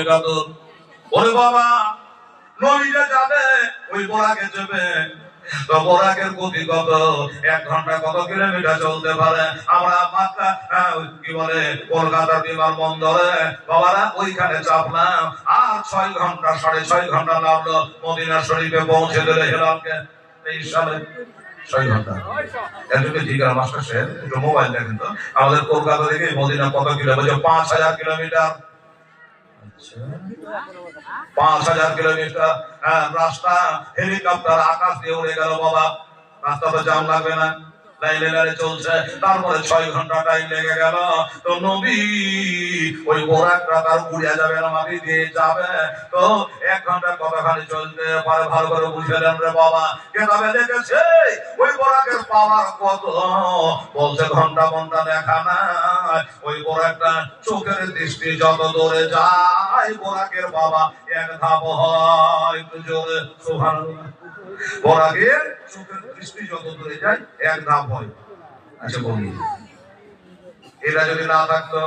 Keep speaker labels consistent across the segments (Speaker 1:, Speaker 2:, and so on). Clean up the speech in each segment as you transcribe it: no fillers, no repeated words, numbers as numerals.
Speaker 1: Kilometre দূর। ওরে বাবা, নবীরা যাবে ওই বোরাকে যাবে, তো বোরাকের গতি কত? 1 ঘন্টা কত কিলোমিটার চলতে পারে? আমরা মাত্রা কি বলে কলকাতা বিমানবন্দরে বাবারা ওইখানে চাপলাম, আর 6 ঘন্টা 6.5 ঘন্টা লাগলো মদিনা শরীফে পৌঁছে দিলে হেলালকে। এই সালে 6 ঘন্টা। এজন্য জিজ্ঞাসা মাস্টার সাহেব একটু মোবাইল দেখেন তো, আমাদের কলকাতা থেকে মদিনা কত কিলোমিটার? 5000 কিলোমিটার। 5000 কিলোমিটার রাস্তা, হেলিকপ্টার আকাশ দিয়ে উড়ে গেল বাবা। রাস্তা তো জাম লাগবে না, লাইনে লাইনে চলছে। তারপরে 6 ঘন্টা টাইম লেগে গেল। তো নবী ওই বোরাকটা তার উড়ে যাবে না, মাটি দিয়ে যাবে। তো 1 ঘন্টা কতখানি চলতে পারে ভালো করে বুঝলেন রে বাবা। কেতাবে দেখেছে ওই বোরাকের পাওয়ার কত, বলছে ঘন্টা ঘন্টা দেখা নাই। ওই বোরাকটা চোখের দৃষ্টি যত দূরে যায় বোরাকের বাবা 1 ধাপ হয়। একটু জোরে সুবহানাল্লাহ। বোরাকের চোখের দৃষ্টি যত দূরে যায় 1 ধাপ হয়। আচ্ছা বলি, এটা যদি না থাকতো,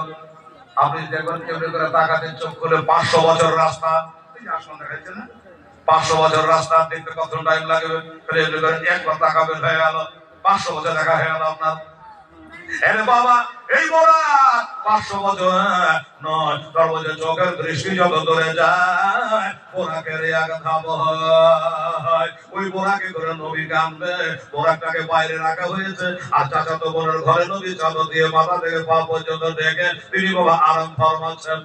Speaker 1: আপনি দেখবেন কেউ করে তাকাতে চোখ খুলে 500 বছর রাস্তা, আসমান দেখাচ্ছে না, 500 বছর রাস্তা দেখতে কত টাইম লাগবে? একবার তাকাবেন হয়ে গেল, 500 বছর দেখা হয়ে গেল আপনার। আরে বাবা, এই বোরাক 500 বছর নয়, তার বছর চোখের দৃষ্টি যত দূরে যায় বোরাকের 1 ধাপ হয়। ওই বোরাকে করে নবী কাঁদবে। বোরাকটাকে বাইরে রাখা হয়েছে, আর চাচাতো বোনের ঘরে নবী চাদর দিয়ে মাথা থেকে পা পর্যন্ত ডেকে তিনি বাবা আরাম ফরমাচ্ছেন।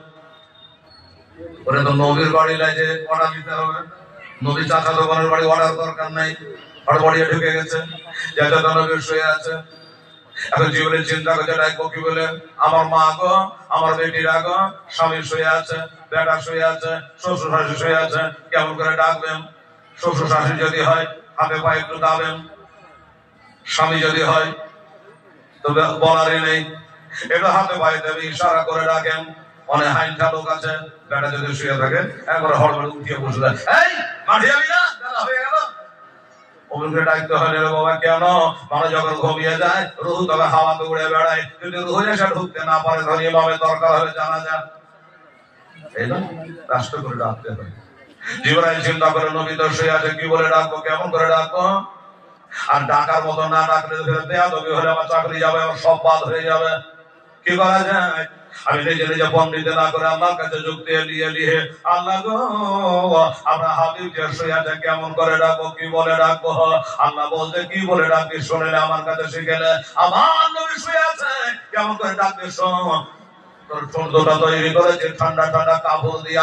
Speaker 1: ওরে তো নবীর বাড়ি লাগে অর্ডার দিতে হবে, নবী চাচাতো বোনের বাড়ি অর্ডার দরকার নাই, হড়বড়িয়ে ঢুকে গেছে। চাচাতো নবী শুয়ে আছে, এখন জীবনে চিন্তা করছে ডাকবো কি বলে? আমার মা গো, আমার বেটিরা গো, স্বামী শুয়ে আছে, বেটা শুয়ে আছে, শ্বশুর শাশুড়ি শুয়ে আছে, কেমন করে ডাকবেন? শ্বশুর শাশুড়ি যদি হয় হাতে পায়ে একটু দাবেন, স্বামী যদি হয় তো বলারই নেই, একটু হাতে পায়ে দেবে, ইশারা করে ডাকেন। অনেক হাইটা লোক আছে, বেটা যদি শুয়ে থাকে একবার হড়বড় উঠিয়ে বসে যায়, এই মাঠে যাবি না, বেলা হয়ে গেল। ওকে ডাকতে হয় রে বাবা। কেন? মানুষ যখন ঘুমিয়ে যায় রুহ তবে হাওয়াতে উড়ে বেড়ায়, যদি রুহ এসে ঢুকতে না পারে ধনী ভাবে দরকার হলে জানা যায়, এই না রাষ্ট্র করে ডাকতে হয়। জিবরাইল চিন্তা করে নবী তো শুয়ে আছে, কি বলে ডাকবো, কেমন করে ডাকবো? আর ডাকার মতো না ডাকলে বেয়াদবি হলে আমার চাকরি যাবে, আমার সব বাদ হয়ে যাবে। কি করা যায়? আমি নিজে নিজে পণ্ডিতে না করে আল্লাহর কাছে যুক্তি নিয়ে আল্লাহ গো, আমরা হাবিবকে শুয়ে আছে, কেমন করে ডাকবো, কি বলে ডাকবো? আল্লাহ বলতে কি বলে ডাকবি শুনলে আমার কাছে শিখেলে। আমার নবী শুয়ে আছে, কেমন করে ডাকবি শোন। তোর ঠোঁটটা তৈরি করেছে ঠান্ডা ঠান্ডা কাপড় দিয়ে।